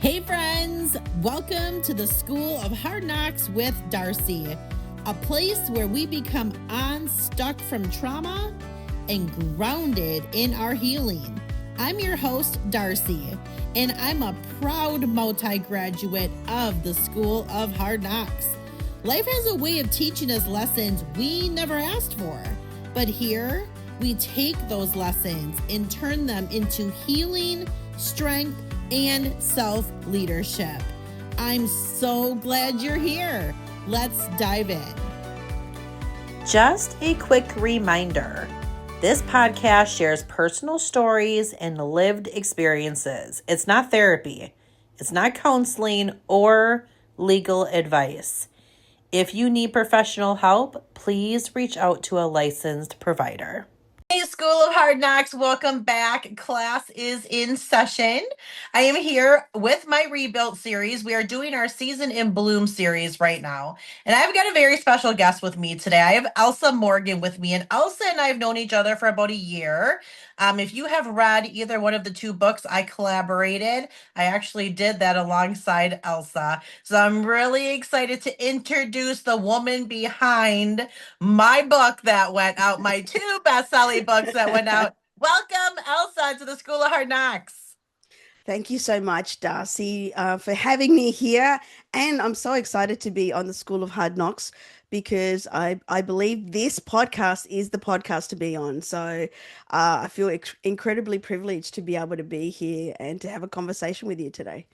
Hey friends, welcome to the School of Hard Knocks with Darcie, a place where we become unstuck from trauma and grounded in our healing. I'm your host, Darcie, and I'm a proud multi-graduate of the School of Hard Knocks. Life has a way of teaching us lessons we never asked for, but here we take those lessons and turn them into healing, strength, and self-leadership. I'm so glad you're here. Let's dive in. Just a quick reminder. This podcast shares personal stories and lived experiences. It's not therapy. It's not counseling or legal advice. If you need professional help, please reach out to a licensed provider. Hey, School of Hard Knocks, welcome back. Class is in session. I am here with my Rebuilt series. We are doing our Season in Bloom series right now. And I've got a very special guest with me today. I have Elsa Morgan with me. And Elsa and I have known each other for about a year. If you have read either one of the two books I collaborated, I actually did that alongside Elsa. So I'm really excited to introduce the woman behind my book that went out, my two best-selling books that went out. Welcome, Elsa, to the School of Hard Knocks. Thank you so much, Darcie, for having me here. And I'm so excited to be on the School of Hard Knocks because I believe this podcast is the podcast to be on. So I feel incredibly privileged to be able to be here and to have a conversation with you today.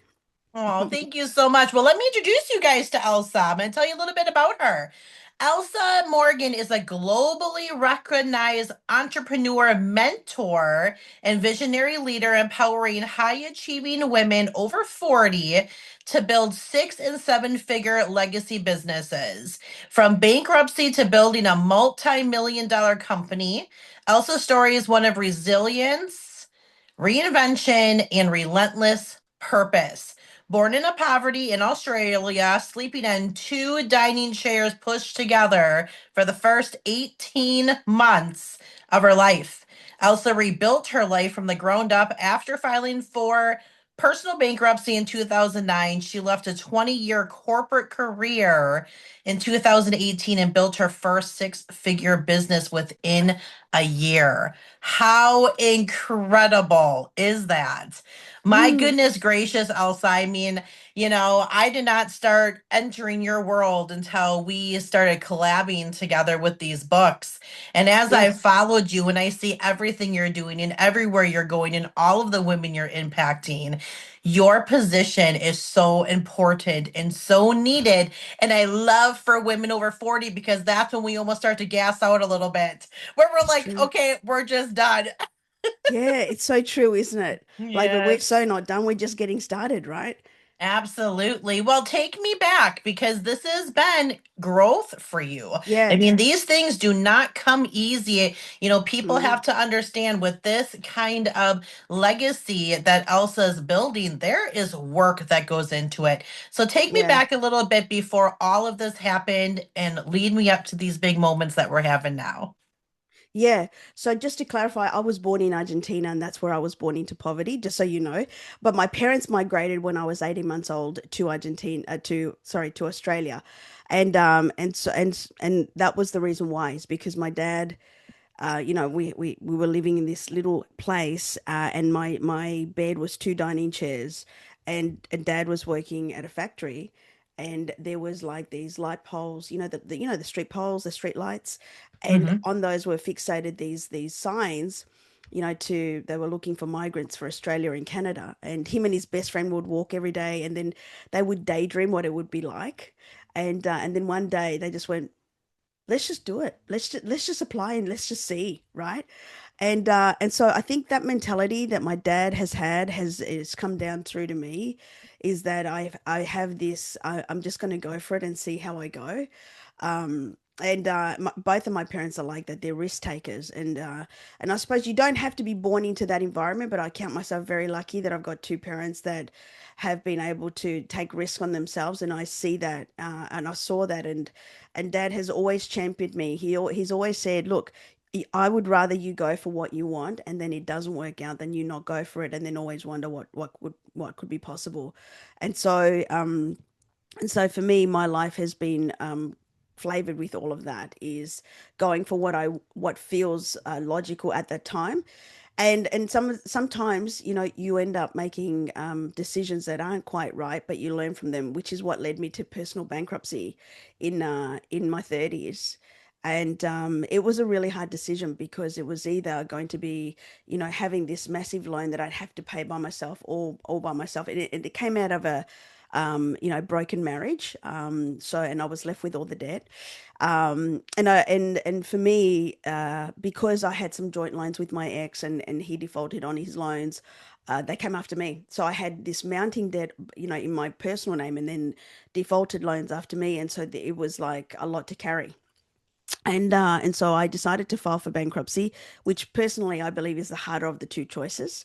Oh, thank you so much. Well, let me introduce you guys to Elsa. I'm going to tell you a little bit about her. Elsa Morgan is a globally recognized entrepreneur, mentor, and visionary leader empowering high-achieving women over 40 to build 6- and 7-figure legacy businesses. From bankruptcy to building a multi-million-dollar company, Elsa's story is one of resilience, reinvention, and relentless purpose. Born in a poverty in Australia, sleeping on 2 dining chairs pushed together for the first 18 months of her life, Elsa rebuilt her life from the ground up after filing for personal bankruptcy in 2009. She left a 20-year corporate career in 2018 and built her first 6-figure business within a year. How incredible is that? My goodness gracious, Elsa. I mean, I did not start entering your world until we started collabing together with these books. And as I've followed you and I see everything you're doing and everywhere you're going and all of the women you're impacting, your position is so important and so needed. And I love for women over 40 because that's when we almost start to gas out a little bit, where we're like, True. okay, we're just done. Yeah, it's so true, isn't it? Like, but we're Yes. so not done. We're just getting started, right? Absolutely. Well, take me back because this has been growth for you. I Yeah. mean, these things do not come easy. People Mm. have to understand with this kind of legacy that Elsa is building, there is work that goes into it. So take me Yeah. back a little bit before all of this happened and lead me up to these big moments that we're having now. Yeah. So just to clarify, I was born in Argentina and that's where I was born into poverty, just so you know. But my parents migrated when I was 18 months old to to Australia. And that was the reason why, is because my dad, we were living in this little place, and my bed was 2 dining chairs, and dad was working at a factory, and there was like these light poles, the street poles, the street lights, and Mm-hmm. on those were fixated these signs, to they were looking for migrants for Australia and Canada, and him and his best friend would walk every day, and then they would daydream what it would be like, and then one day they just went, let's just do it. Let's just apply and let's just see, right? And so I think that mentality that my dad has had has come down through to me, is that I have this. I'm just going to go for it and see how I go. And both of my parents are like that. They're risk takers, and I suppose you don't have to be born into that environment, but I count myself very lucky that I've got two parents that have been able to take risks on themselves, and I see that, and I saw that, and dad has always championed me. He's always said, look, I would rather you go for what you want and then it doesn't work out than you not go for it and then always wonder what could be possible. And so for me, my life has been flavored with all of that, is going for what feels logical at that time. And sometimes, you end up making decisions that aren't quite right, but you learn from them, which is what led me to personal bankruptcy in my 30s. And it was a really hard decision because it was either going to be, having this massive loan that I'd have to pay by myself, all by myself. And it came out of a broken marriage. And I was left with all the debt. And for me, because I had some joint loans with my ex, and he defaulted on his loans, they came after me. So I had this mounting debt, in my personal name, and then defaulted loans after me. And so it was like a lot to carry. And so I decided to file for bankruptcy, which personally I believe is the harder of the two choices,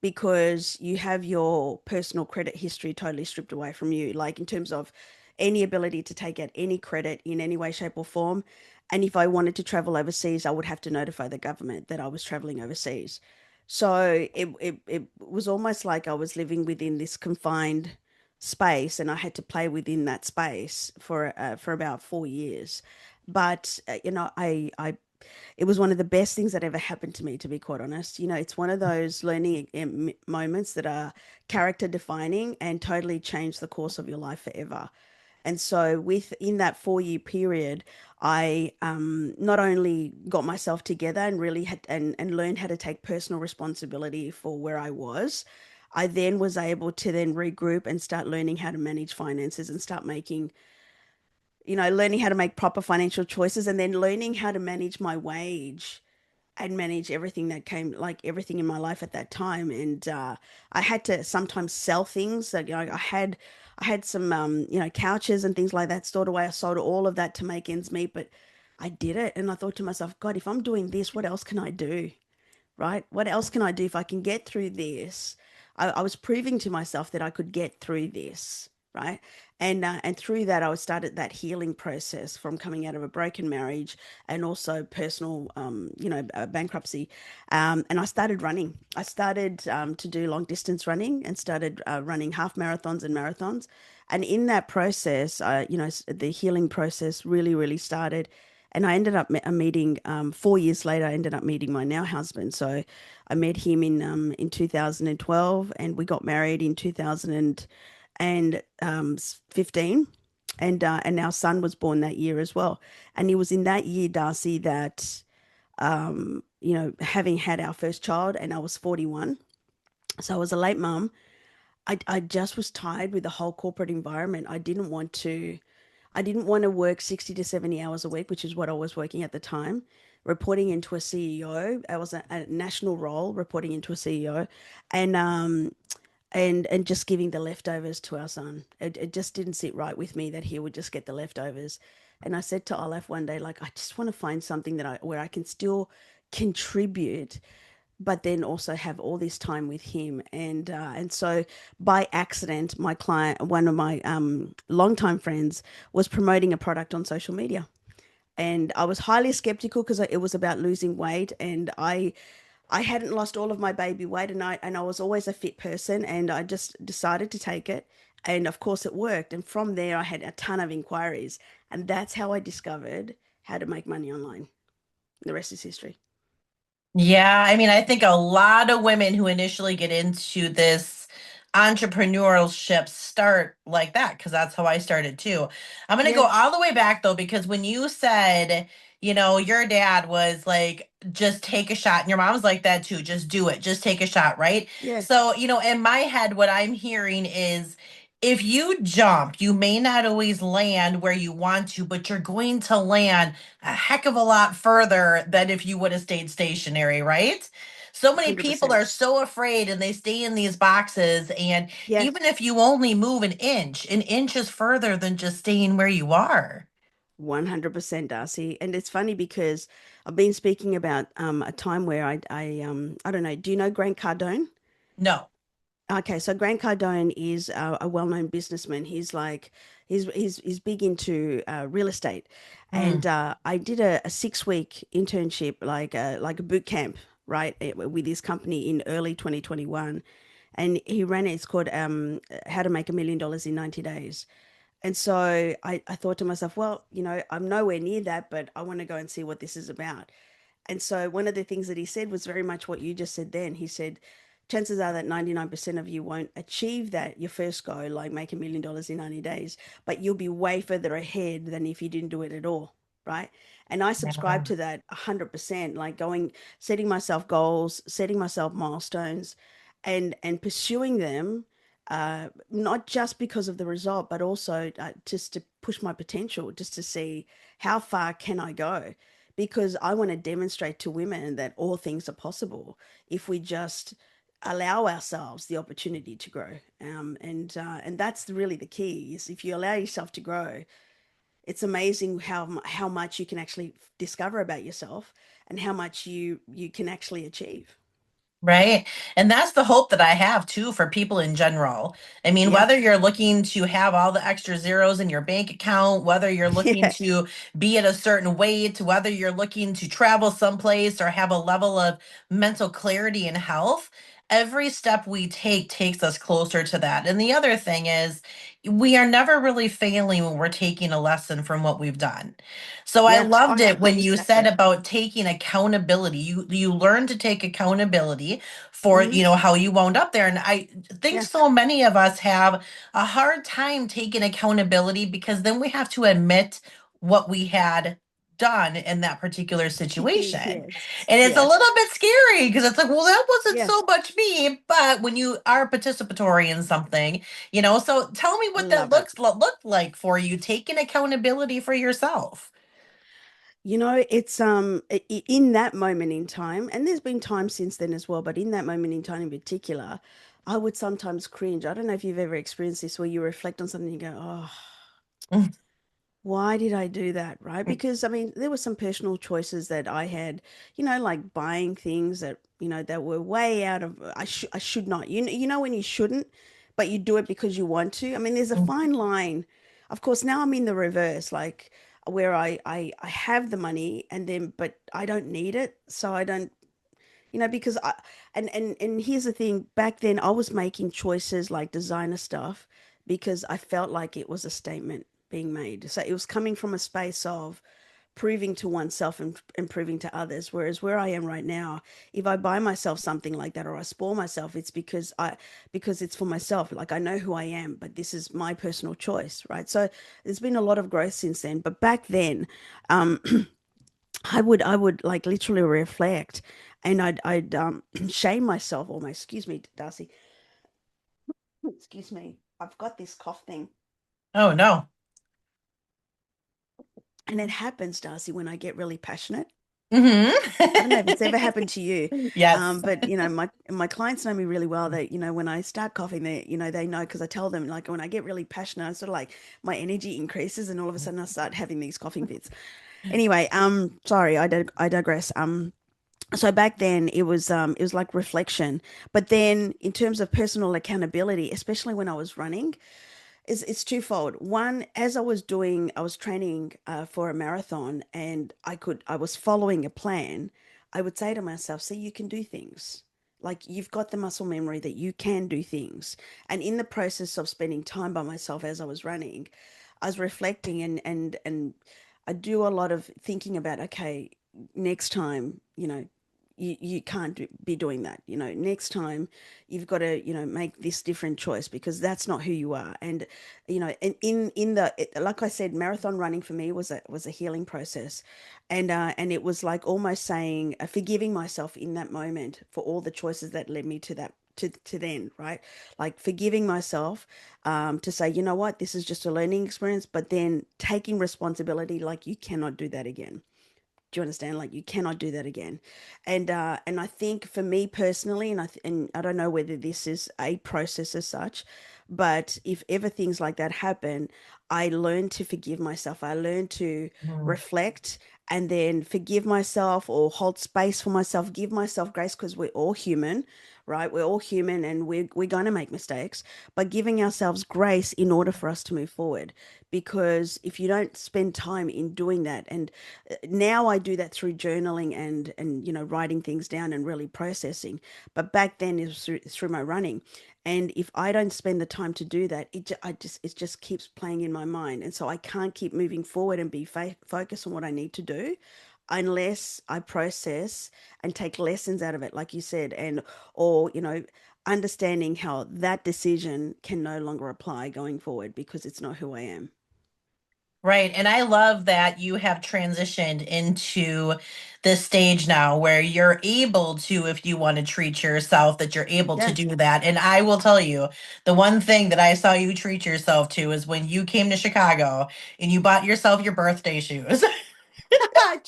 because you have your personal credit history totally stripped away from you, like in terms of any ability to take out any credit in any way, shape, or form. And if I wanted to travel overseas, I would have to notify the government that I was traveling overseas. So it was almost like I was living within this confined space, and I had to play within that space for about 4 years. But it was one of the best things that ever happened to me, to be quite honest. It's one of those learning moments that are character defining and totally change the course of your life forever. And so within that 4 year period, I not only got myself together and really and learned how to take personal responsibility for where I was. I then was able to then regroup and start learning how to manage finances and start making, learning how to make proper financial choices, and then learning how to manage my wage and manage everything that came, like everything in my life at that time. And I had to sometimes sell things that, I had some, couches and things like that stored away. I sold all of that to make ends meet, but I did it. And I thought to myself, God, if I'm doing this, what else can I do? Right? What else can I do if I can get through this? I was proving to myself that I could get through this, right? And through that, I started that healing process from coming out of a broken marriage and also personal, bankruptcy. And I started running. I started to do long distance running and started running half marathons and marathons. And in that process, the healing process really, really started. And I ended up meeting 4 years later. I ended up meeting my now husband. So I met him in 2012, and we got married in 2015, and our son was born that year as well. And it was in that year, Darcie, that having had our first child, and I was 41, so I was a late mum. I just was tired with the whole corporate environment. I didn't want to work 60 to 70 hours a week, which is what I was working at the time, reporting into a CEO. I was a national role reporting into a CEO, and just giving the leftovers to our son. It just didn't sit right with me that he would just get the leftovers. And I said to Olaf one day, like, I just want to find something where I can still contribute, but then also have all this time with him. And so by accident, my client, one of my longtime friends, was promoting a product on social media. And I was highly skeptical because it was about losing weight, and I hadn't lost all of my baby weight, and I was always a fit person, and I just decided to take it. And of course it worked. And from there I had a ton of inquiries, and that's how I discovered how to make money online. The rest is history. Yeah, I mean, I think a lot of women who initially get into this entrepreneurship start like that, because that's how I started too. I'm going to go Yeah. all the way back though, because when you said, your dad was like, just take a shot, and your mom was like that too, just do it, just take a shot, right? Yeah. So, in my head, what I'm hearing is if you jump, you may not always land where you want to, but you're going to land a heck of a lot further than if you would have stayed stationary, right? So many people 100%. are so afraid and they stay in these boxes. And Yeah. even if you only move an inch is further than just staying where you are. 100%, Darcy. And it's funny because I've been speaking about a time where I don't know, do you know Grant Cardone? No. Okay, so Grant Cardone is a well-known businessman. He's big into real estate, and Mm, I did a 6 week internship, like a boot camp, right, with his company in early 2021, and he ran it. It's called How to Make $1 Million in 90 Days. And so I thought to myself, well, I'm nowhere near that, but I want to go and see what this is about. And so one of the things that he said was very much what you just said then. He said, chances are that 99% of you won't achieve that, your first go, like make $1 million in 90 days, but you'll be way further ahead than if you didn't do it at all. Right. And I subscribe yeah. to that 100%, like setting myself goals, setting myself milestones and pursuing them, not just because of the result, but also just to push my potential, just to see how far can I go, because I want to demonstrate to women that all things are possible if we just allow ourselves the opportunity to grow. And that's really the key. Is if you allow yourself to grow, it's amazing how much you can actually discover about yourself and how much you can actually achieve. Right. And that's the hope that I have too for people in general. I mean, Yeah, whether you're looking to have all the extra zeros in your bank account, whether you're looking yeah, to be at a certain weight, whether you're looking to travel someplace or have a level of mental clarity and health, every step we take takes us closer to that. And the other thing is, we are never really failing when we're taking a lesson from what we've done. So I yeah. Oh loved yeah, it when you said exactly. about taking accountability. You learn to take accountability for, Hmm. how you wound up there. And I think Yeah, so many of us have a hard time taking accountability because then we have to admit what we had done in that particular situation. yes, And it's a yes, little bit scary because it's like, well, that wasn't yeah. so much me. But when you are participatory in something, so tell me I what that love it. looked like for you taking accountability for yourself. It's in that moment in time, and there's been times since then as well, but in that moment in time in particular, I would sometimes cringe. I don't know if you've ever experienced this where you reflect on something and you go, "Oh, why did I do that?" Right? Because I mean, there were some personal choices that I had, like buying things that were way out of I should not. You know when you shouldn't, but you do it because you want to. I mean, there's a fine line. Of course, now I'm in the reverse, like where I have the money and then but I don't need it, so I don't, because I and here's the thing, back then I was making choices like designer stuff because I felt like it was a statement being made. So it was coming from a space of proving to oneself and proving to others. Whereas where I am right now, if I buy myself something like that or I spoil myself, it's because it's for myself. Like I know who I am, but this is my personal choice, right? So there's been a lot of growth since then. But back then, um, I would like literally reflect, and I'd shame myself almost. Excuse me, Darcy. Excuse me. I've got this cough thing, Oh no. and it happens, Darcy, when I get really passionate. I don't know if it's ever Hmm. happened to you, Yes. but my clients know me really well. That when I start coughing, they know because I tell them like when I get really passionate, I sort of like my energy increases, and all of a sudden I start having these coughing fits. Anyway, sorry, I digress. So back then it was like reflection, but then in terms of personal accountability, especially when I was running, it's twofold. One, as I was training for a marathon, and I was following a plan. I would say to myself, see, you can do things. Like you've got the muscle memory that you can do things. And in the process of spending time by myself as I was running, I was reflecting and I do a lot of thinking about, okay, next time, you can't be doing that. Next time you've got to, make this different choice because that's not who you are. And, like I said, marathon running for me was a healing process. And it was like almost saying, forgiving myself in that moment for all the choices that led me to that, to then, right? Like forgiving myself, to say, you know what, this is just a learning experience, but then taking responsibility, like you cannot do that again. Do you understand? Like you cannot do that again. And I think for me personally, and I don't know whether this is a process as such, but if ever things like that happen, I learn to forgive myself. I learn to Mhm. reflect and then forgive myself or hold space for myself, give myself grace because we're all human, right? We're all human and we're going to make mistakes, but giving ourselves grace in order for us to move forward. Because if you don't spend time in doing that, and now I do that through journaling and writing things down and really processing, but back then it was through my running. And if I don't spend the time to do that, it just keeps playing in my mind, and so I can't keep moving forward and be focused on what I need to do unless I process and take lessons out of it, like you said, and or understanding how that decision can no longer apply going forward because it's not who I am. Right. And I love that you have transitioned into this stage now where you're able to, if you want to treat yourself, that you're able to Yeah. do that. And I will tell you, the one thing that I saw you treat yourself to is when you came to Chicago and you bought yourself your birthday shoes.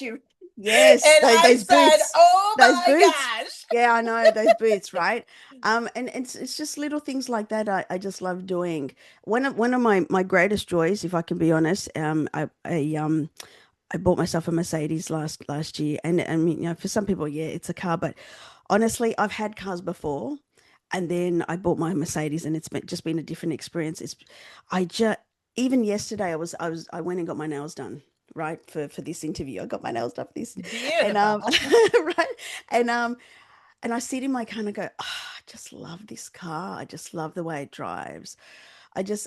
You- yes, And I those said, boots, oh those my boots. gosh. Yeah, I know those boots, right? And it's just little things like that I just love doing. One of my greatest joys, if I can be honest, I bought myself a Mercedes last year, and I mean, for some people, yeah, it's a car, but honestly, I've had cars before, and then I bought my Mercedes, and just been a different experience. I just even yesterday, I went and got my nails done, right, for this interview. I got my nails done for this, and Beautiful. right, and and I sit in my car and I go, oh, I just love this car. I just love the way it drives. It's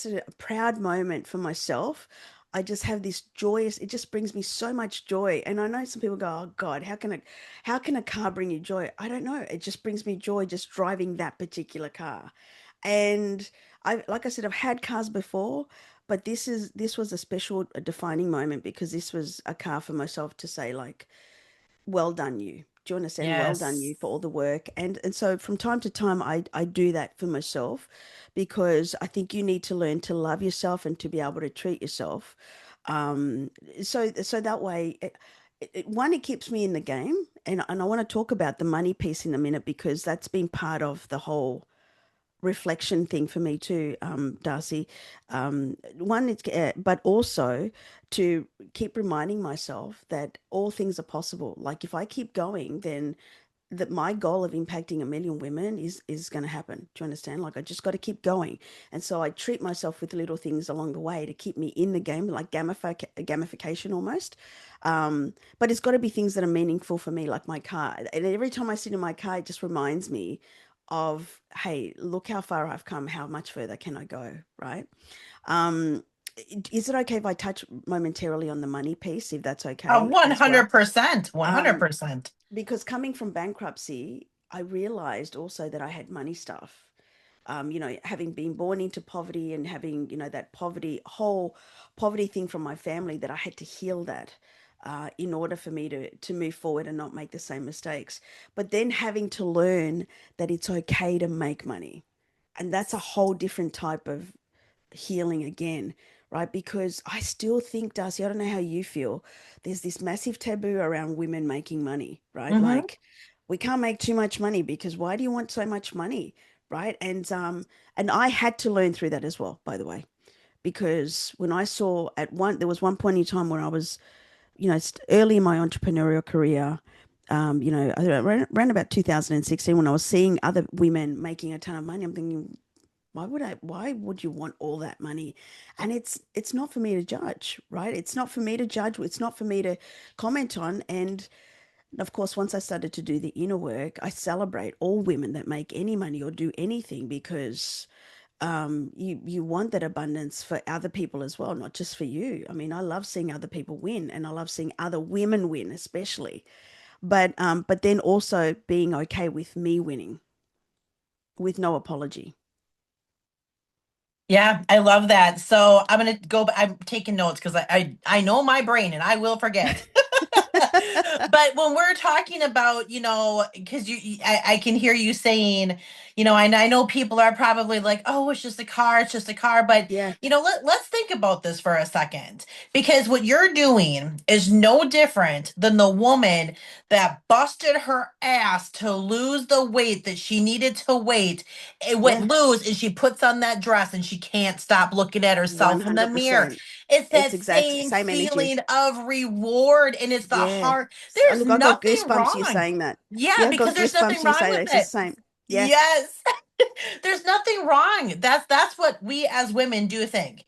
a proud moment for myself. I just have this joyous, it just brings me so much joy. And I know some people go, oh God, how can a car bring you joy? I don't know. It just brings me joy just driving that particular car. And like I said, I've had cars before, but this was a special, a defining moment because this was a car for myself to say like, well done you. Do you understand? Well done Yes. you for all the work. And so from time to time I do that for myself because I think you need to learn to love yourself and to be able to treat yourself. Um so that way one, it keeps me in the game, and I want to talk about the money piece in a minute because that's been part of the whole reflection thing for me too, Darcie. One, but also to keep reminding myself that all things are possible. Like if I keep going, then that my goal of impacting 1 million women is going to happen. Do you understand? Like I just got to keep going, and so I treat myself with little things along the way to keep me in the game, like gamification almost. But it's got to be things that are meaningful for me, like my car. And every time I sit in my car, it just reminds me of, hey, look how far I've come. How much further can I go? Right? Um, is it okay if I touch momentarily on the money piece, if that's okay as well? 100%. Um, 100%. because coming from bankruptcy, I realized also that I had money stuff. Having been born into poverty and having, that whole poverty thing from my family, that I had to heal that in order for me to move forward and not make the same mistakes. But then having to learn that it's okay to make money. And that's a whole different type of healing again, right? Because I still think, Darcy, I don't know how you feel, there's this massive taboo around women making money, right? Hmm. Like we can't make too much money because why do you want so much money? Right. And I had to learn through that as well, by the way, because when I saw there was one point in time where I was, early in my entrepreneurial career, around about 2016, when I was seeing other women making a ton of money, I'm thinking, why would you want all that money? And it's not for me to judge, right? It's not for me to judge, it's not for me to comment on. And of course, once I started to do the inner work, I celebrate all women that make any money or do anything because you want that abundance for other people as well, not just for you. I mean, I love seeing other people win, and I love seeing other women win, especially. But then also being okay with me winning with no apology. Yeah, I love that. So I'm gonna go. I'm taking notes because I know my brain and I will forget. But when we're talking about, because I can hear you saying, and I know people are probably like, oh, it's just a car, it's just a car. But, Yeah, let's think about this for a second, because what you're doing is no different than the woman that busted her ass to lose the weight that she needed to yeah, lose, and she puts on that dress and she can't stop looking at herself in the mirror. 100%. It's It's that exact same same energy. feeling of reward, and it's the Yeah. heart. There's Look, I got nothing goosebumps you wrong. saying that. Yeah, Yeah, I because got there's nothing goosebumps you wrong saying that. with It's the it. same. Yeah, Yes. There's nothing wrong. That's what we as women do think.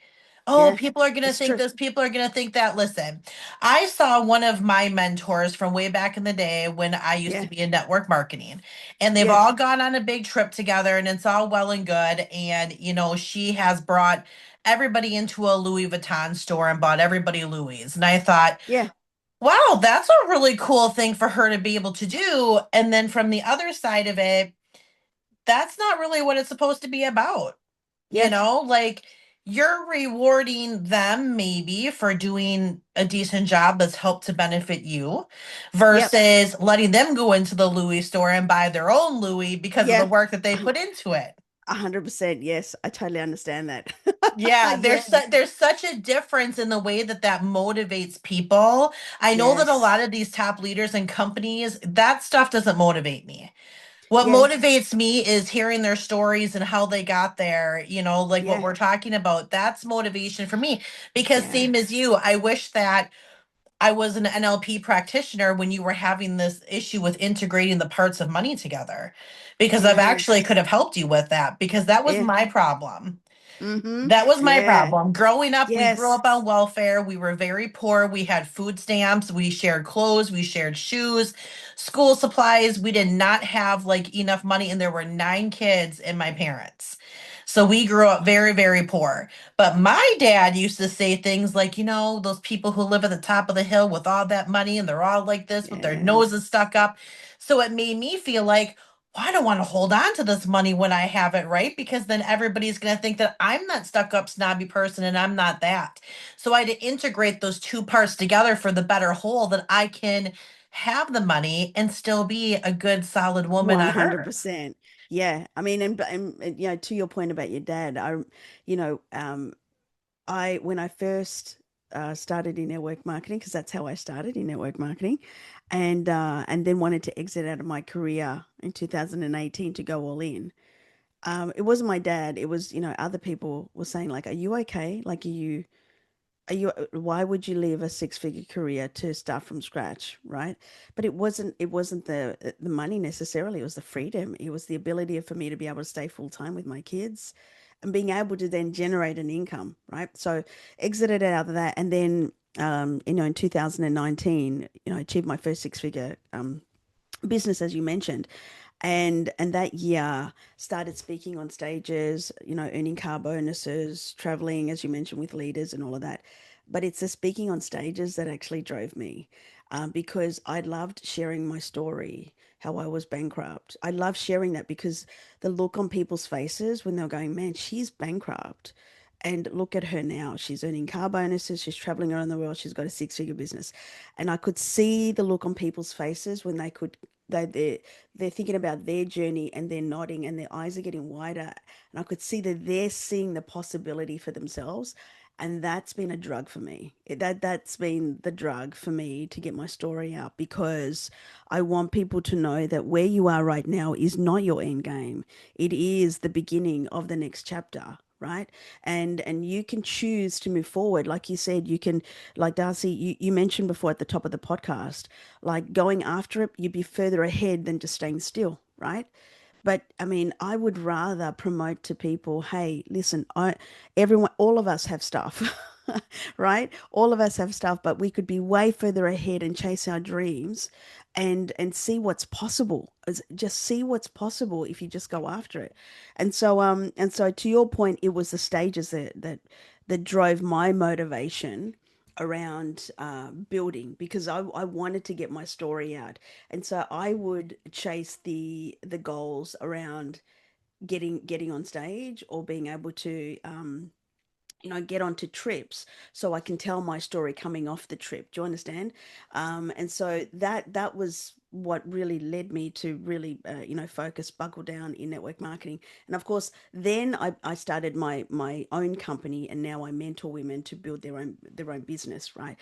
Oh, yeah. people are going to It's think true. this, people are going to think that. Listen, I saw one of my mentors from way back in the day when I used to Yeah, be in network marketing, and they've yeah, all gone on a big trip together, and it's all well and good. And, she has brought everybody into a Louis Vuitton store and bought everybody Louis. And I thought, yeah, wow, that's a really cool thing for her to be able to do. And then from the other side of it, that's not really what it's supposed to be about. yeah, Like you're rewarding them maybe for doing a decent job that's helped to benefit you yep, versus letting them go into the Louis store and buy their own Louis because of the yeah. work that they put into it. 100%. Yes, I totally understand that. Yeah, Yeah. there's such a difference in the way that that motivates people. I know that a lot Yes. of these top leaders and companies, that stuff doesn't motivate me. What Yeah. motivates me is hearing their stories and how they got there, like what Yeah. we're talking about. That's motivation for me because Yeah. same as you, I wish that I was an NLP practitioner when you were having this issue with integrating the parts of money together because I've actually Yes. could have helped you with that because that was Yeah. my problem. Mm-hmm. That was my Yeah. problem. Growing up, we grew Yes. up on welfare. We were very poor. We had food stamps. We shared clothes. We shared shoes, school supplies. We did not have like enough money, and there were 9 kids in my parents. So we grew up very, very poor. But my dad used to say things like, those people who live at the top of the hill with all that money and they're all like this with their Yeah. noses stuck up. So it made me feel like, well, I don't want to hold on to this money when I have it, right? Because then everybody's going to think that I'm that stuck up, snobby person and I'm not that. So I had to integrate those two parts together for the better whole that I can have the money and still be a good, solid woman on earth. 100%. Yeah. I mean, and to your point about your dad, you know, um, when I first started in network marketing, because that's how I started in network marketing, and then wanted to exit out of my career in 2018 to go all in. It wasn't my dad. It was, other people were saying like, "Are you okay? Like, why would you leave a six-figure career to start from scratch, right?" But it wasn't the money necessarily. It was the freedom. It was the ability for me to be able to stay full time with my kids and being able to then generate an income, right? So exited out of that, and then in 2019, achieved my first six-figure business, as you mentioned, and that year started speaking on stages, earning car bonuses, traveling, as you mentioned, with leaders and all of that. But it's the speaking on stages that actually drove me, because I loved sharing my story, how I was bankrupt. I love sharing that because the look on people's faces when they're going, man, she's bankrupt, and look at her now. She's earning car bonuses. She's traveling around the world. She's got a six-figure business. And I could see the look on people's faces when they're thinking about their journey and they're nodding and their eyes are getting wider. And I could see that they're seeing the possibility for themselves. And that's been a drug for me. That's been the drug for me to get my story out, because I want people to know that where you are right now is not your end game. It is the beginning of the next chapter, right? And you can choose to move forward. Like you said, you can, like Darcie, you mentioned before at the top of the podcast, like going after it, you'd be further ahead than just staying still, right? But I mean, I would rather promote to people, hey, listen, everyone, all of us have stuff, right? All of us have stuff, but we could be way further ahead and chase our dreams and see what's possible. Just see what's possible if you just go after it. And so to your point, it was the stages that drove my motivation around building, because I wanted to get my story out, and so I would chase the goals around getting on stage or being able to get onto trips so I can tell my story coming off the trip. Do you understand? And so that was what really led me to really focus, buckle down in network marketing. And of course then I started my own company, and now I mentor women to build their own business, right?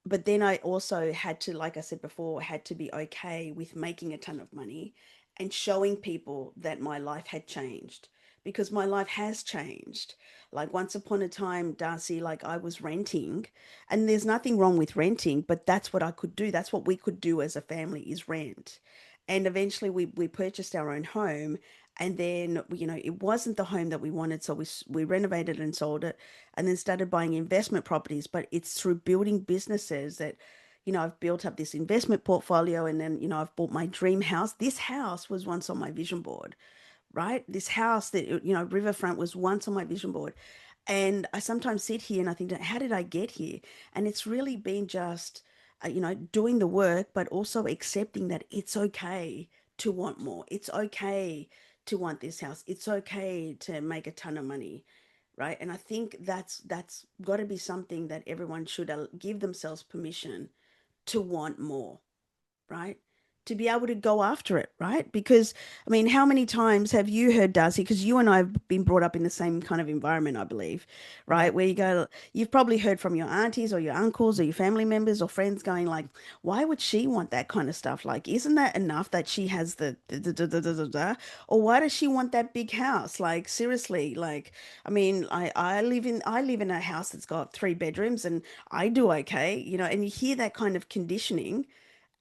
But then I also had to, like I said before, had to be okay with making a ton of money and showing people that my life had changed. because my life has changed. Like once upon a time, Darcie, like I was renting, and there's nothing wrong with renting, but that's what I could do. That's what we could do as a family is rent. And eventually we purchased our own home, and then it wasn't the home that we wanted, so we renovated and sold it, and then started buying investment properties. But it's through building businesses that I've built up this investment portfolio, and then I've bought my dream house. This house was once on my vision board, right? This house that, riverfront, was once on my vision board. And I sometimes sit here and I think, how did I get here? And it's really been just, doing the work, but also accepting that it's okay to want more. It's okay to want this house. It's okay to make a ton of money, right? And I think that's got to be something that everyone should give themselves permission to want more, right? To be able to go after it, right? Because, I mean, how many times have you heard, Darcie? Because you and I have been brought up in the same kind of environment, I believe, Yeah. right? Where you go, you've probably heard from your aunties or your uncles or your family members or friends going like, why would she want that kind of stuff? Like, isn't that enough that she has the. Or why does she want that big house? Like, seriously, like, I mean, I live in a house that's got 3 bedrooms and I do okay, and you hear that kind of conditioning,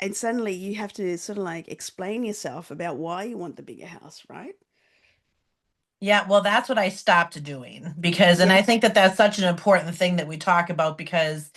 and suddenly you have to sort of like explain yourself about why you want the bigger house, right? Yeah, well, that's what I stopped doing because, and Yeah. I think that that's such an important thing that we talk about because,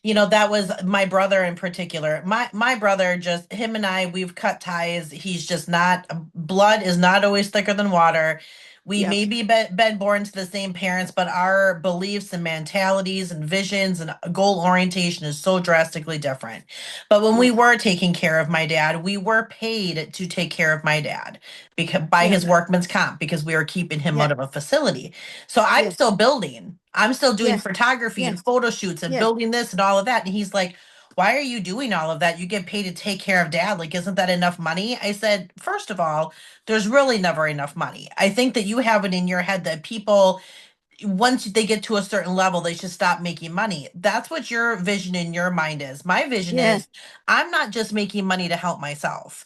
that was my brother in particular. My brother, just him and I, we've cut ties. He's just not, blood is not always thicker than water. We Yeah. may been born to the same parents, but our beliefs and mentalities and visions and goal orientation is so drastically different. But when we Yeah. were taking care of my dad, we were paid to take care of my dad because by Yeah. his workman's comp because we were keeping him Yeah. out of a facility. So I'm Yeah. still building. I'm still doing Yeah. photography Yeah. and photo shoots and Yeah. building this and all of that. And he's like, "Why are you doing all of that? You get paid to take care of dad. Like, isn't that enough money?" I said, "First of all, there's really never enough money. I think that you have it in your head that people once they get to a certain level, they should stop making money. That's what your vision in your mind is. My vision Yeah. is I'm not just making money to help myself.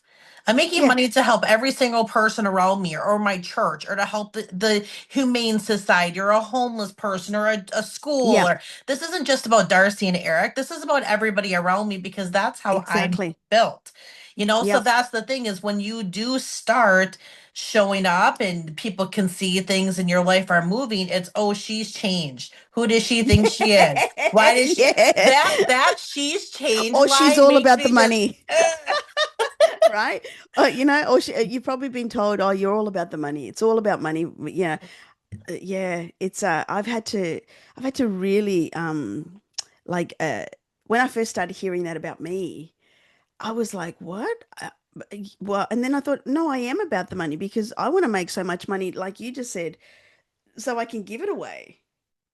I'm making Yeah. money to help every single person around me or my church or to help the humane society or a homeless person or a school Yeah. or this isn't just about Darcie and Eric. This is about everybody around me because that's how I'm Exactly. built. So Yep. that's the thing is when you do start showing up and people can see things in your life are moving, it's oh, she's changed. Who does she think she is? Why does she Yeah. that she's changed Or she's line all makes about the me just money, right? Or you've probably been told, oh, you're all about the money. It's all about money. Yeah. Yeah. It's I've had to really like when I first started hearing that about me, I was like, what? Well, and then I thought, no, I am about the money because I want to make so much money, like you just said, so I can give it away,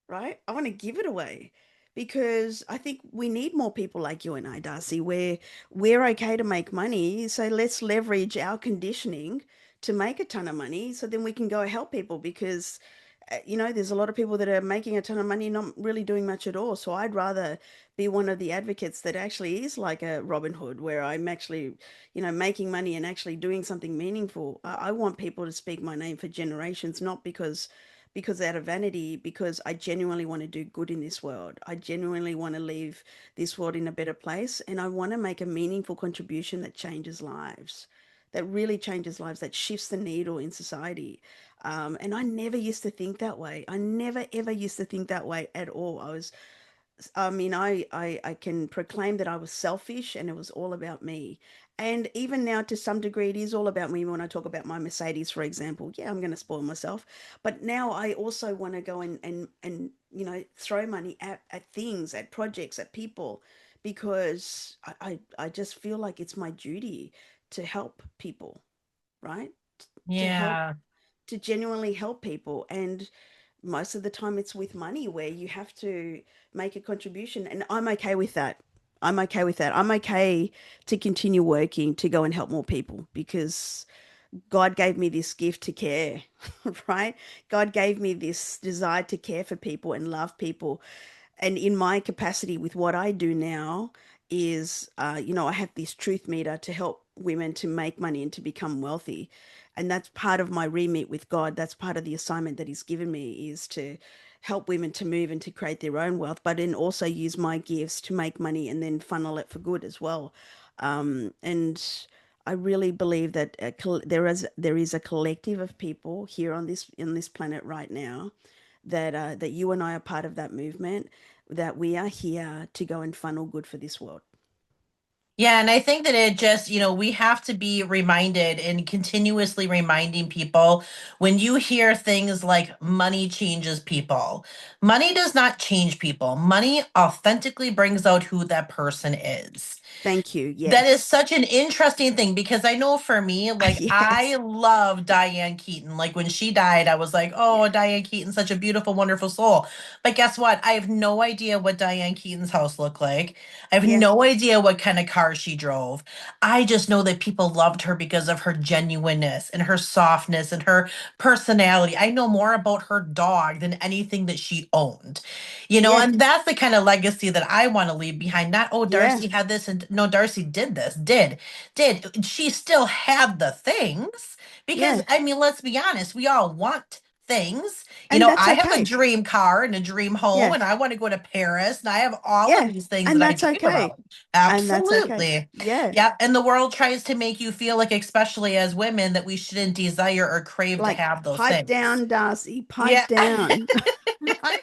right? I want to give it away because I think we need more people like you and I, Darcie, where we're okay to make money. So let's leverage our conditioning to make a ton of money so then we can go help people because, there's a lot of people that are making a ton of money, not really doing much at all. So I'd rather be one of the advocates that actually is like a Robin Hood, where I'm actually, making money and actually doing something meaningful. I want people to speak my name for generations, not because out of vanity, because I genuinely want to do good in this world. I genuinely want to leave this world in a better place. And I want to make a meaningful contribution that changes lives, that really changes lives, that shifts the needle in society. And I never used to think that way. I never, ever used to think that way at all. I mean, I can proclaim that I was selfish and it was all about me. And even now, to some degree, it is all about me when I talk about my Mercedes, for example. Yeah, I'm going to spoil myself. But now I also want to go and throw money at things, at projects, at people, because I just feel like it's my duty to help people, right? To help, yeah. to genuinely help people. And most of the time it's with money where you have to make a contribution, and I'm okay with that. I'm okay with that. I'm okay to continue working to go and help more people because God gave me this gift to care, right? God gave me this desire to care for people and love people. And in my capacity with what I do now, is, I have this truth meter to help women to make money and to become wealthy. And that's part of my remit with God. That's part of the assignment that He's given me, is to help women to move and to create their own wealth, but then also use my gifts to make money and then funnel it for good as well. And I really believe that there is a collective of people here on this planet right now that you and I are part of that movement, that we are here to go and funnel good for this world. Yeah, and I think that it just, we have to be reminded and continuously reminding people when you hear things like money changes people. Money does not change people. Money authentically brings out who that person is. Thank you. That is Yes. such an interesting thing because I know for me, like I Yes. love Diane Keaton. Like when she died, I was like, oh, Yeah. Diane Keaton, such a beautiful, wonderful soul. But guess what? I have no idea what Diane Keaton's house looked like. I have Yeah. no idea what kind of car she drove. I just know that people loved her because of her genuineness and her softness and her personality. I know more about her dog than anything that she owned. Yeah. And that's the kind of legacy that I want to leave behind. Not, oh, Yeah. Darcie had this and no, Darcie did this, did. She still had the things because, Yeah. I mean, let's be honest, we all want things. And that's I have a okay. dream car and a dream home Yeah. and I want to go to Paris and I have all of Yeah. these things that And I that's dream okay. about. And that's okay. Absolutely. Yeah. Yeah. And the world tries to make you feel like, especially as women, that we shouldn't desire or crave to Like, have those pipe things. down, Darcy, pipe Yeah. down. Right?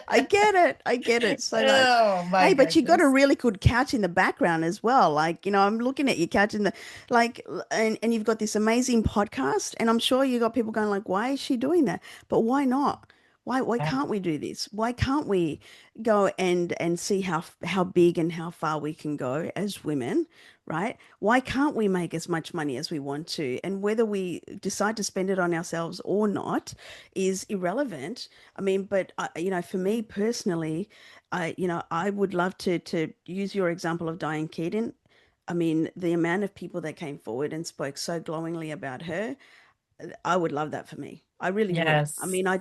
I get it. I get it so much. Oh my Hey, but you got a goodness. really good couch in the background as well. Like, I'm looking at your couch in the like and you've got this amazing podcast, and I'm sure you got people going like, why is she doing that? But why not? Why Yeah. can't we do this? Why can't we go and see how big and how far we can go as women, right? Why can't we make as much money as we want to? And whether we decide to spend it on ourselves or not is irrelevant. I mean, but for me personally, I would love to use your example of Diane Keaton. I mean, the amount of people that came forward and spoke so glowingly about her, I would love that for me. I really would. I Yes. mean, I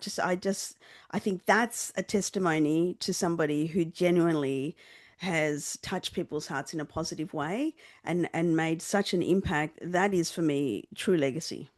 think that's a testimony to somebody who genuinely has touched people's hearts in a positive way and made such an impact. That is for me true legacy.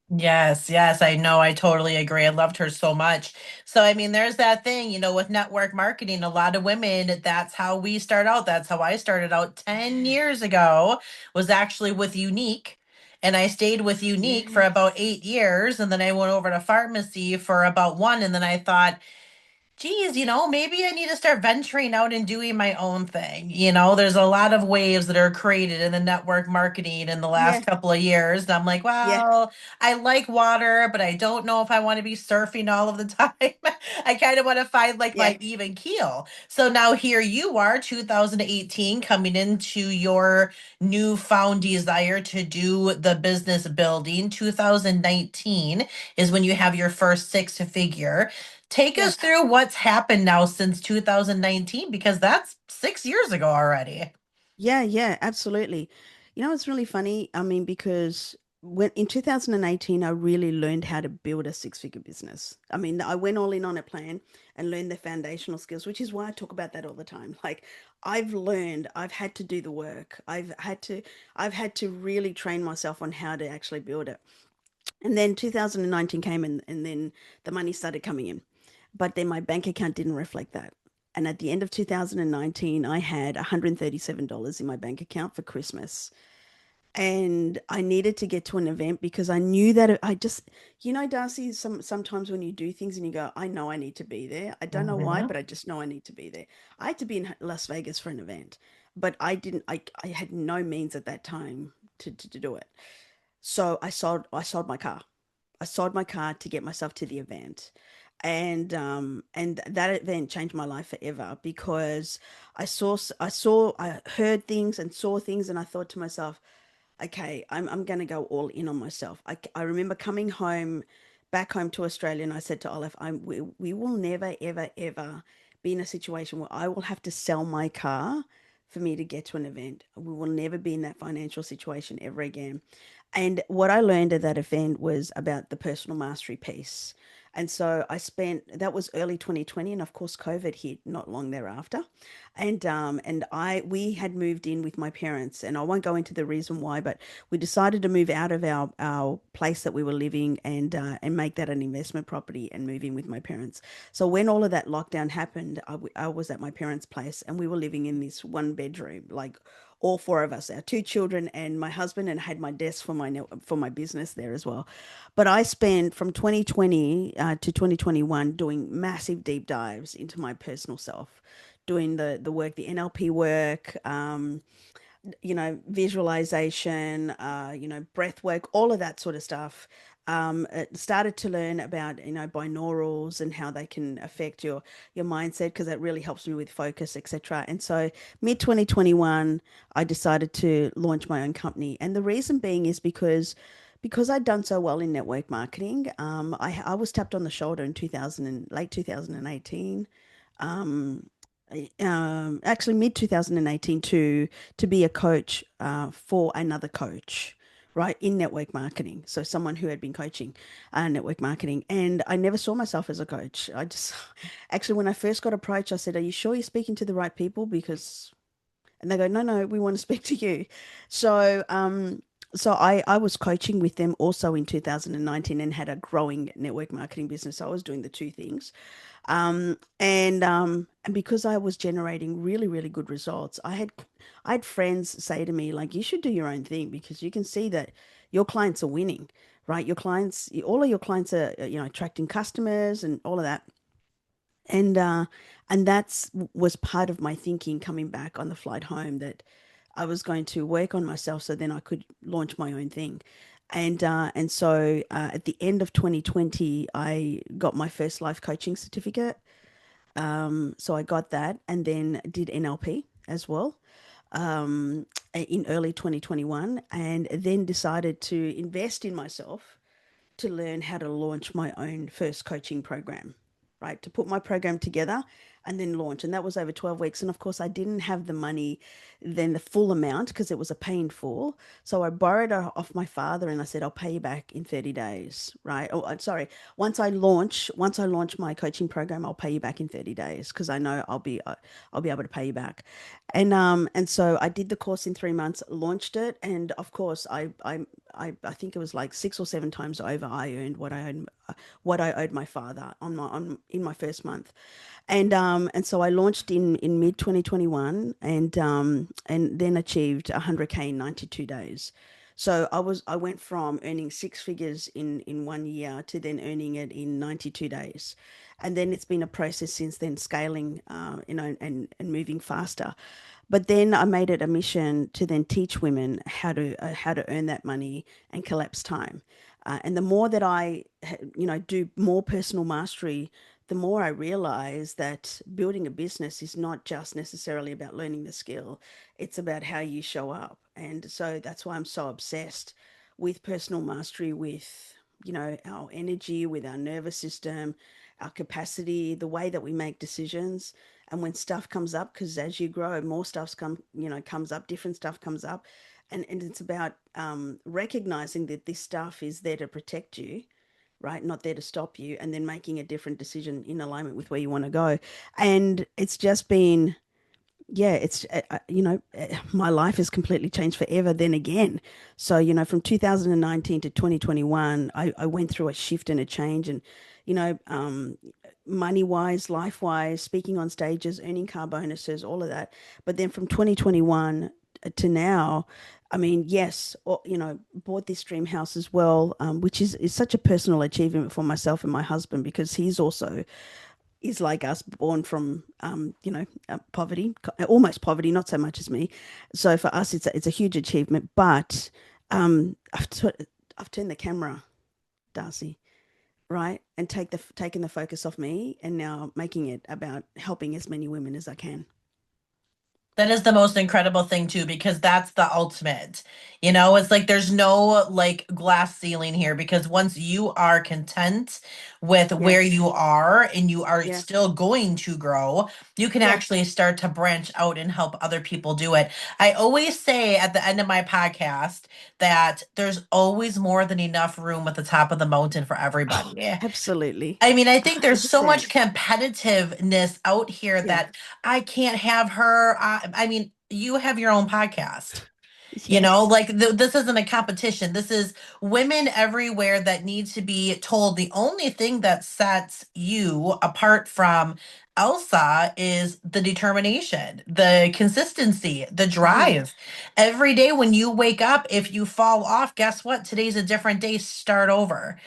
Yes, yes, I know. I totally agree. I loved her so much. So, I mean, there's that thing, with network marketing, a lot of women, that's how we start out. That's how I started out 10 years ago, was actually with Unique. And I stayed with Unique for about Yes. 8 years. And then I went over to pharmacy for about one. And then I thought, geez, maybe I need to start venturing out and doing my own thing. There's a lot of waves that are created in the network marketing in the last Yeah. couple of years. And I'm like, Yeah. well, I like water, but I don't know if I want to be surfing all of the time. I kind of want to find like Yeah. my even keel. So now here you are, 2018, coming into your newfound desire to do the business building. 2019 is when you have your first six figure. Take Yeah. us through what's happened now since 2019 because that's 6 years ago already. Yeah, yeah, absolutely. It's really funny. I mean, because when in 2018, I really learned how to build a six-figure business. I mean, I went all in on a plan and learned the foundational skills, which is why I talk about that all the time. Like, I've had to do the work. I've had to really train myself on how to actually build it. And then 2019 came, and then the money started coming in. But then my bank account didn't reflect that. And at the end of 2019, I had $137 in my bank account for Christmas. And I needed to get to an event because I knew that I just, Darcy, sometimes when you do things and you go, I know I need to be there. I don't know why, Mhm. but I just know I need to be there. I had to be in Las Vegas for an event, but I had no means at that time to do it. So I sold my car. I sold my car to get myself to the event. And that event changed my life forever because I heard things and saw things, and I thought to myself, okay, I'm going to go all in on myself. I remember coming home, back home to Australia, and I said to Olive, we will never, ever, ever be in a situation where I will have to sell my car for me to get to an event. We will never be in that financial situation ever again. And what I learned at that event was about the personal mastery piece. And so that was early 2020, and of course COVID hit not long thereafter. We had moved in with my parents, and I won't go into the reason why, but we decided to move out of our place that we were living, and make that an investment property and move in with my parents. So when all of that lockdown happened, I was at my parents' place, and we were living in this one bedroom, like all four of us, our two children and my husband, and had my desk for my business there as well. But I spent from 2020 to 2021 doing massive deep dives into my personal self, doing the work, the NLP work, visualization, breath work, all of that sort of stuff. Started to learn about, binaurals and how they can affect your mindset, because that really helps me with focus, etc. And so mid 2021, I decided to launch my own company. And the reason being is because I'd done so well in network marketing. I was tapped on the shoulder in late 2018, actually mid 2018, to be a coach for another coach, right, in network marketing. So someone who had been coaching network marketing, and I never saw myself as a coach. I just actually, when I first got approached, I said, "Are you sure you're speaking to the right people?" Because and they go, "No, no, we want to speak to you." So I was coaching with them also in 2019, and had a growing network marketing business. So I was doing the two things. And because I was generating really, really good results, I had friends say to me, like, you should do your own thing, because you can see that your clients are winning, right? All of your clients are, attracting customers and all of that. And that's was part of my thinking coming back on the flight home, that I was going to work on myself so then I could launch my own thing. And so at the end of 2020, I got my first life coaching certificate. So I got that, and then did NLP as well, in early 2021, and then decided to invest in myself to learn how to launch my own first coaching program, right? To put my program together and then launch. And that was over 12 weeks. And of course, I didn't have the money, then the full amount, because it was a pay in full. So I borrowed it off my father, and I said, I'll pay you back in 30 days, right? Oh, sorry. Once I launch my coaching program, I'll pay you back in 30 days, because I know I'll be able to pay you back. And so I did the course in 3 months, launched it. And of course, I think it was like 6 or 7 times over I earned what I owed my father in my first month. And so I launched in mid 2021, and then achieved 100K in 92 days. So I went from earning six figures in 1 year to then earning it in 92 days. And then it's been a process since then, scaling, and moving faster. But then I made it a mission to then teach women how to earn that money and collapse time. And the more that I, do more personal mastery, the more I realize that building a business is not just necessarily about learning the skill, it's about how you show up. And so that's why I'm so obsessed with personal mastery, with, our energy, with our nervous system, our capacity, the way that we make decisions. And when stuff comes up, because as you grow, more comes up, different stuff comes up. And it's about recognizing that this stuff is there to protect you, right? Not there to stop you, and then making a different decision in alignment with where you want to go. And it's just been, yeah, my life has completely changed forever then again. So, from 2019 to 2021, I went through a shift and a change, and, you know, um, money wise, life wise, speaking on stages, earning car bonuses, all of that. But then from 2021 to now, I mean, yes, bought this dream house as well, which is such a personal achievement for myself and my husband, because he's also is like us, born from poverty, almost poverty, not so much as me. So for us, it's a huge achievement. But I've turned the camera, Darcie, right, and taken the focus off me, and now making it about helping as many women as I can. That is the most incredible thing too, because that's the ultimate. It's like there's no like glass ceiling here because once you are content with Yeah, where you are and you are yeah, still going to grow, you can yeah. actually start to branch out and help other people do it. I always say at the end of my podcast that there's always more than enough room at the top of the mountain for Oh, everybody. absolutely. I mean, I think there's so much 100%. competitiveness out here Yeah. that I can't have her. I mean, you have your own podcast. Yes. Like this isn't a competition. This is women everywhere that need to be told the only thing that sets you apart from Elsa is the determination, the consistency, the Mm, drive. Every day when you wake up, if you fall off, guess what? Today's a different day. Start over.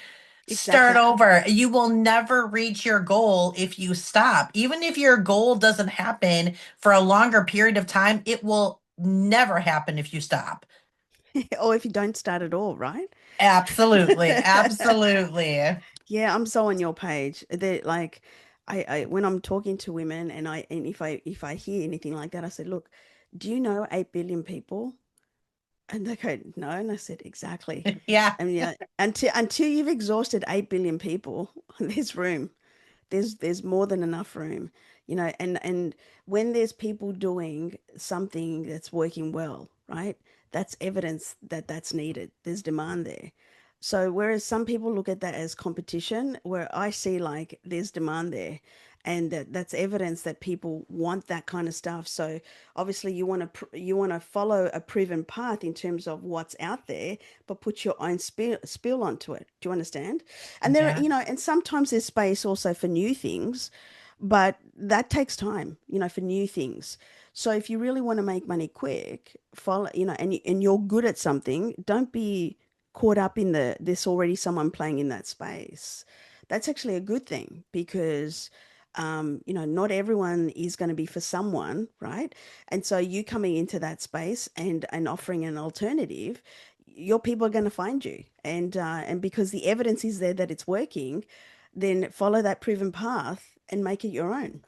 Start exactly. over. You will never reach your goal if you stop. Even if your goal doesn't happen for a longer period of time, it will never happen if you stop. Or if you don't start at all, right? Absolutely. Absolutely. Yeah, I'm so on your page. That like I when I'm talking to women and if I hear anything like that, I say, look, do you know 8 billion people? And they go, no. And I said, exactly. Yeah. And yeah, until you've exhausted 8 billion people, there's room. There's more than enough room, and when there's people doing something that's working well, right? That's evidence that that's needed. There's demand there. So whereas some people look at that as competition, where I see like there's demand there, and that's evidence that people want that kind of stuff. So obviously you want to follow a proven path in terms of what's out there, but put your own spill onto it. Do you understand? And there, Yeah. and sometimes there's space also for new things, but that takes time, for new things. So if you really want to make money quick, follow, and you're good at something, don't be caught up in there's already someone playing in that space. That's actually a good thing because not everyone is going to be for someone, right? And so you coming into that space and offering an alternative, your people are going to find you, and because the evidence is there that it's working, then follow that proven path and make it your own.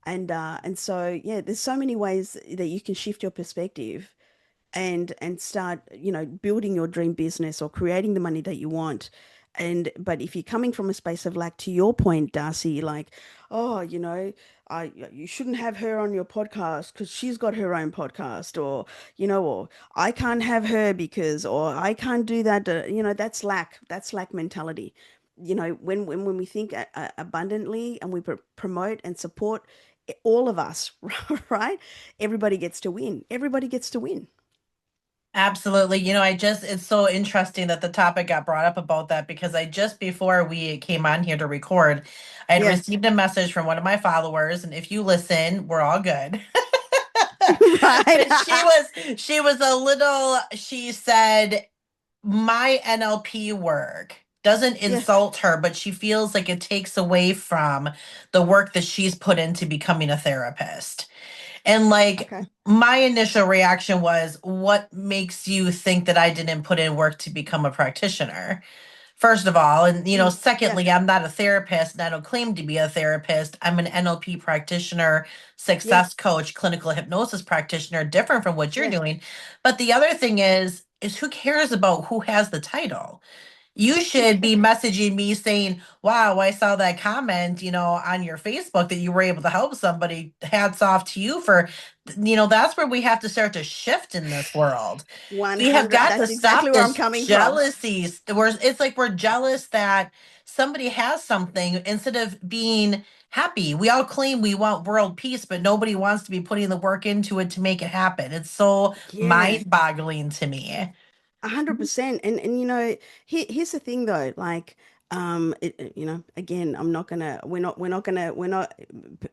And so yeah, there's so many ways that you can shift your perspective and start, building your dream business or creating the money that you want. And but if you're coming from a space of lack, to your point, Darcie, like, oh, you shouldn't have her on your podcast because she's got her own podcast, or I can't have her because, or I can't do that. That's lack. That's lack mentality. When we think abundantly and we promote and support all of us, right? Everybody gets to win. Everybody gets to win. Absolutely. It's so interesting that the topic got brought up about that because I just before we came on here to record, I had Yeah. received a message from one of my followers, and if you listen, we're all good. Right. But she was a little, she said, my NLP work doesn't Yeah. insult her, but she feels like it takes away from the work that she's put into becoming a therapist. And like Okay. my initial reaction was, what makes you think that I didn't put in work to become a practitioner? First of all, and Yeah. secondly, I'm not a therapist and I don't claim to be a therapist. I'm an NLP practitioner, Yeah. success coach, clinical hypnosis practitioner, different from what you're Yeah. doing. But the other thing is who cares about who has the title? You should be messaging me saying, wow, I saw that comment, on your Facebook that you were able to help somebody. Hats off to you for, that's where we have to start to shift in this world. We have 100. got to That's exactly stop where I'm this coming from. jealousy. It's like we're jealous that somebody has something instead of being happy. We all claim we want world peace, but nobody wants to be putting the work into it to make it happen. It's so Yeah. mind-boggling to me. 100%. And here's the thing though, like, again, we're not,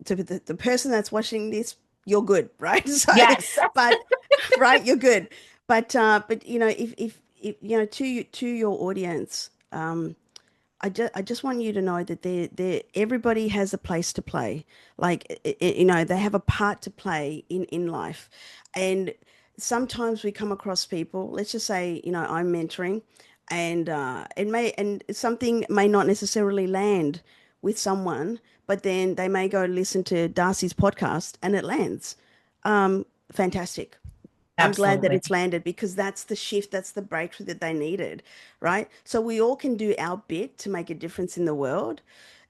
to the person that's watching this, you're good, right? So, Yes. but, right, you're good. But if to your audience, I just want you to know that everybody has a place to play. Like, they have a part to play in life. And sometimes we come across people, let's just say, I'm mentoring, and and something may not necessarily land with someone, but then they may go listen to Darcie's podcast and it lands. fantastic. I'm glad that Absolutely. it's landed because that's the shift, that's the breakthrough that they needed, right? So we all can do our bit to make a difference in the world.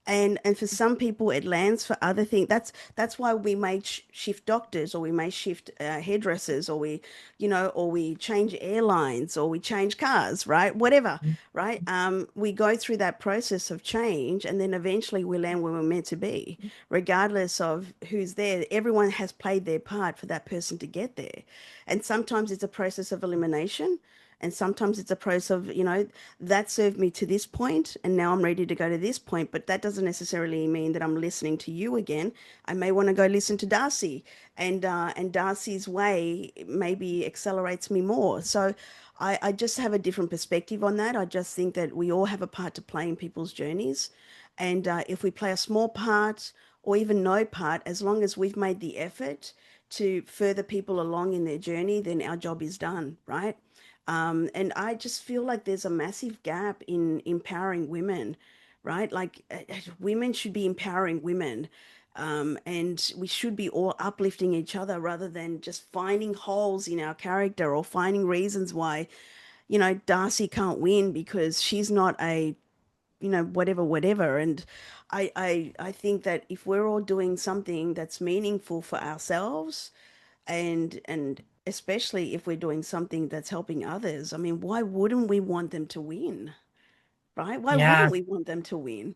And for some people it lands, for other things that's why we may shift doctors, or we may shift hairdressers, or we, or we change airlines, or we change cars, right? Whatever, right? We go through that process of change, and then eventually we land where we're meant to be, regardless of who's there. Everyone has played their part for that person to get there, and sometimes it's a process of elimination, and sometimes it's a process of, that served me to this point and now I'm ready to go to this point. But that doesn't necessarily mean that I'm listening to you again. I may want to go listen to Darcie, and Darcie's way maybe accelerates me more. So I just have a different perspective on that. I just think that we all have a part to play in people's journeys. And if we play a small part or even no part, as long as we've made the effort to further people along in their journey, then our job is done, right? And I just feel like there's a massive gap in empowering women, right? Like women should be empowering women. And we should be all uplifting each other rather than just finding holes in our character or finding reasons why, Darcie can't win because she's not a, whatever, whatever. And I think that if we're all doing something that's meaningful for ourselves, and especially if we're doing something that's helping others, I mean, why wouldn't we want them to win, right? Why wouldn't Yeah. we want them to win?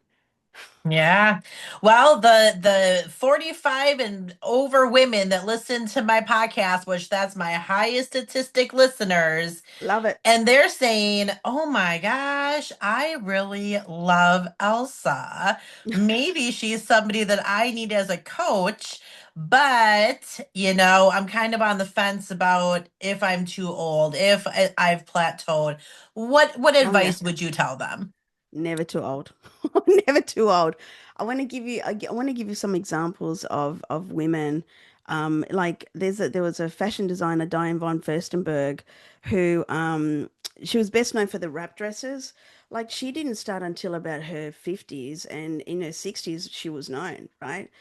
Yeah. Well, the 45 and over women that listen to my podcast, which that's my highest statistic listeners, Love it. and they're saying, "Oh my gosh, I really love Elsa. Maybe she's somebody that I need as a coach." But, I'm kind of on the fence about if I'm too old, if I've plateaued. What Oh yeah, advice would you tell them? never too old. Never too old. I want to give you some examples of women. Like there was a fashion designer, Diane von Furstenberg, who she was best known for the wrap dresses. Like she didn't start until about her 50s, and in her 60s she was known, right?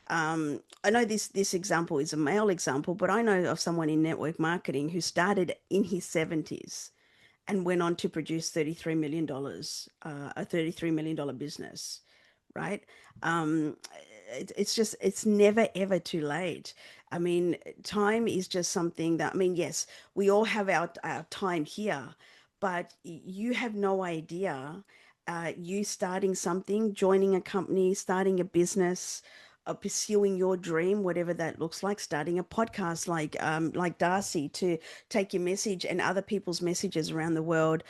I know this example is a male example, but I know of someone in network marketing who started in his 70s and went on to produce $33 million, a $33 million business, right? Um, it's just, it's never ever too late. I mean, time is just something that, I mean, yes, we all have our time here, but you have no idea. You starting something, joining a company, starting a business, pursuing your dream, whatever that looks like, starting a podcast like Darcie, to take your message and other people's messages around the world.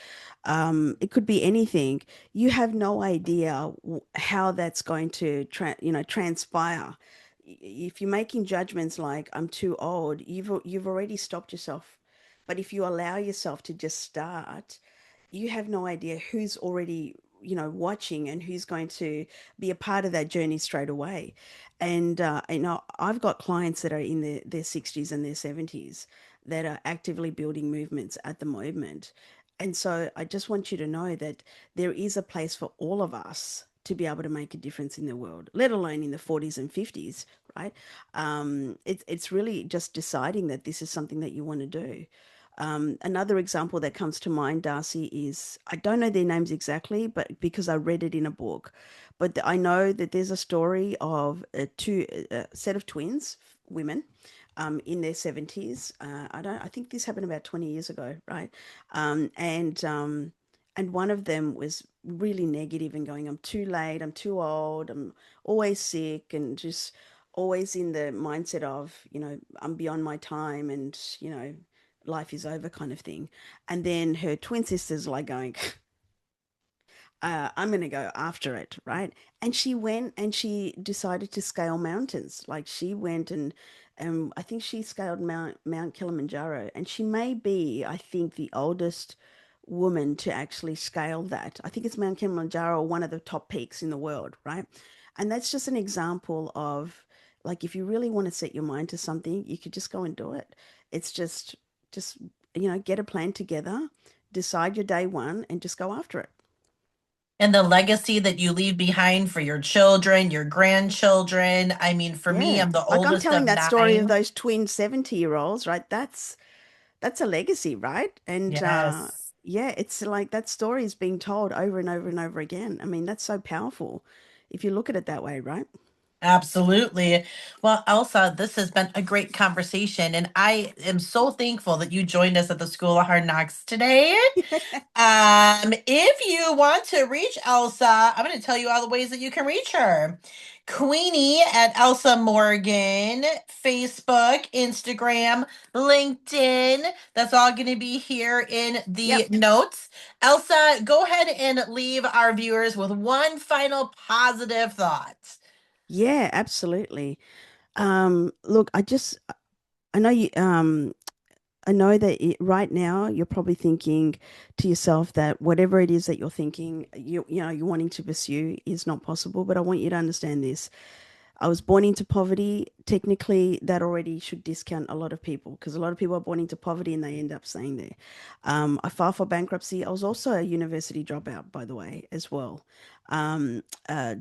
It could be anything. You have no idea how that's going to transpire. If you're making judgments like I'm too old, you've already stopped yourself. But if you allow yourself to just start, you have no idea who's already, watching, and who's going to be a part of that journey straight away. And I've got clients that are in their 60s and their 70s that are actively building movements at the moment. And so I just want you to know that there is a place for all of us to be able to make a difference in the world, let alone in the 40s and 50s, right? It's really just deciding that this is something that you want to do. Another example that comes to mind, Darcie, is I don't know their names exactly, but because I read it in a book, but I know that there's a story of a set of twins, women, in their 70s. I think this happened about 20 years ago, right? And one of them was really negative and going, I'm too late, I'm too old, I'm always sick, and just always in the mindset of, I'm beyond my time, and, life is over kind of thing. And then her twin sisters like going, I'm going to go after it, right? And she went and she decided to scale mountains. Like she went and I think she scaled Mount Kilimanjaro, and she may be, I think, the oldest woman to actually scale that. I think it's Mount Kilimanjaro, one of the top peaks in the world, right? And that's just an example of, like, if you really want to set your mind to something, you could just go and do it. It's just get a plan together, decide your day one, and just go after it. And the legacy that you leave behind for your children, your grandchildren. I mean, for me, Yeah. I'm the Like I'm oldest telling of that story of 9. those twin 70-year-olds, right? That's a legacy, right? And Yes. yeah, it's like that story is being told over and over and over again. I mean, that's so powerful if you look at it that way, right? Absolutely. Well, Elsa, this has been a great conversation, and I am so thankful that you joined us at the School of Hard Knocks today. If you want to reach Elsa, I'm going to tell you all the ways that you can reach her. Queenie at Elsa Morgan, Facebook, Instagram, LinkedIn. That's all going to be here in the Yep. notes. Elsa, go ahead and leave our viewers with one final positive thought. Yeah, absolutely. Look, I know you, I know that right now you're probably thinking to yourself that whatever it is that you're thinking, you're wanting to pursue is not possible. But I want you to understand this. I was born into poverty. Technically, that already should discount a lot of people because a lot of people are born into poverty and they end up staying there. I filed for bankruptcy. I was also a university dropout, by the way, as well.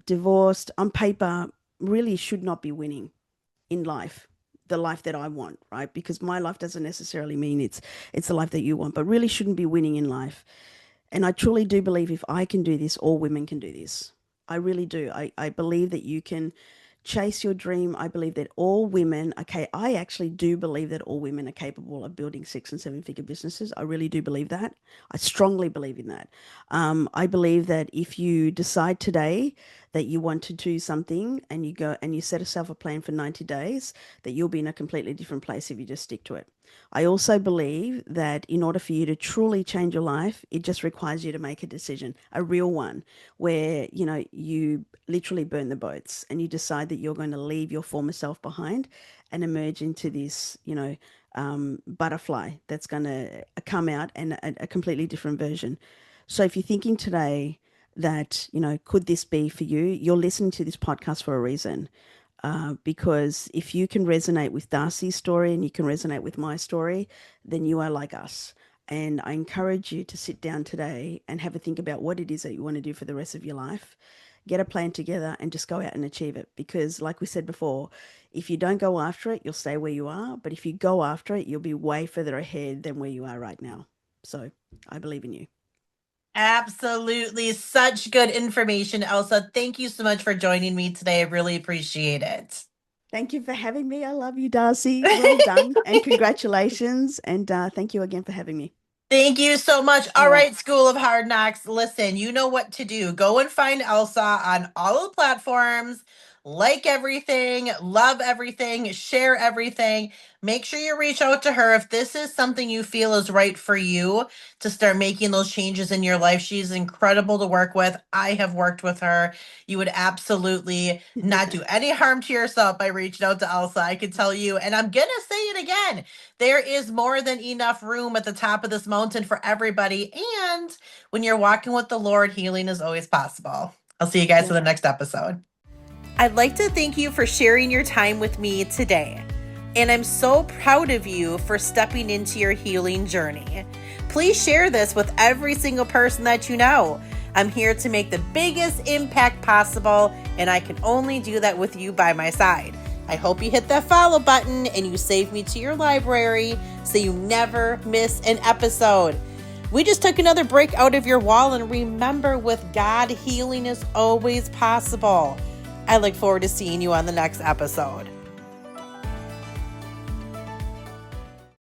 Divorced on paper, really should not be winning in life, the life that I want, right? Because my life doesn't necessarily mean it's the life that you want, but really shouldn't be winning in life. And I truly do believe if I can do this, all women can do this. I really do. I believe that you can chase your dream. I believe that all women, okay, I actually do believe that all women are capable of building 6 and 7 figure businesses. I really do believe that. I strongly believe in that. I believe that if you decide today that you want to do something and you go and you set yourself a plan for 90 days, that you'll be in a completely different place if you just stick to it. I also believe that in order for you to truly change your life, it just requires you to make a decision, a real one, where, you literally burn the boats and you decide that you're going to leave your former self behind and emerge into this, butterfly that's going to come out and a completely different version. So if you're thinking today that, could this be for you? You're listening to this podcast for a reason. Because if you can resonate with Darcie's story and you can resonate with my story, then you are like us. And I encourage you to sit down today and have a think about what it is that you want to do for the rest of your life. Get a plan together and just go out and achieve it. Because, like we said before, if you don't go after it, you'll stay where you are. But if you go after it, you'll be way further ahead than where you are right now. So I believe in you. Absolutely. Such good information, Elsa. Thank you so much for joining me today. I really appreciate it. Thank you for having me. I love you, Darcie. Well done and congratulations. And thank you again for having me. Thank you so much. All All right. right, School of Hard Knocks. Listen, you know what to do. Go and find Elsa on all the platforms. Like everything, love everything, share everything. Make sure you reach out to her if this is something you feel is right for you to start making those changes in your life. She's incredible to work with. I have worked with her. You would absolutely not do any harm to yourself by reaching out to Elsa. I can tell you. And I'm going to say it again. There is more than enough room at the top of this mountain for everybody. And when you're walking with the Lord, healing is always possible. I'll see you guys in Yep. the next episode. I'd like to thank you for sharing your time with me today. And I'm so proud of you for stepping into your healing journey. Please share this with every single person that you know. I'm here to make the biggest impact possible, and I can only do that with you by my side. I hope you hit that follow button and you save me to your library so you never miss an episode. We just took another break out of your wall, and remember, with God, healing is always possible. I look forward to seeing you on the next episode.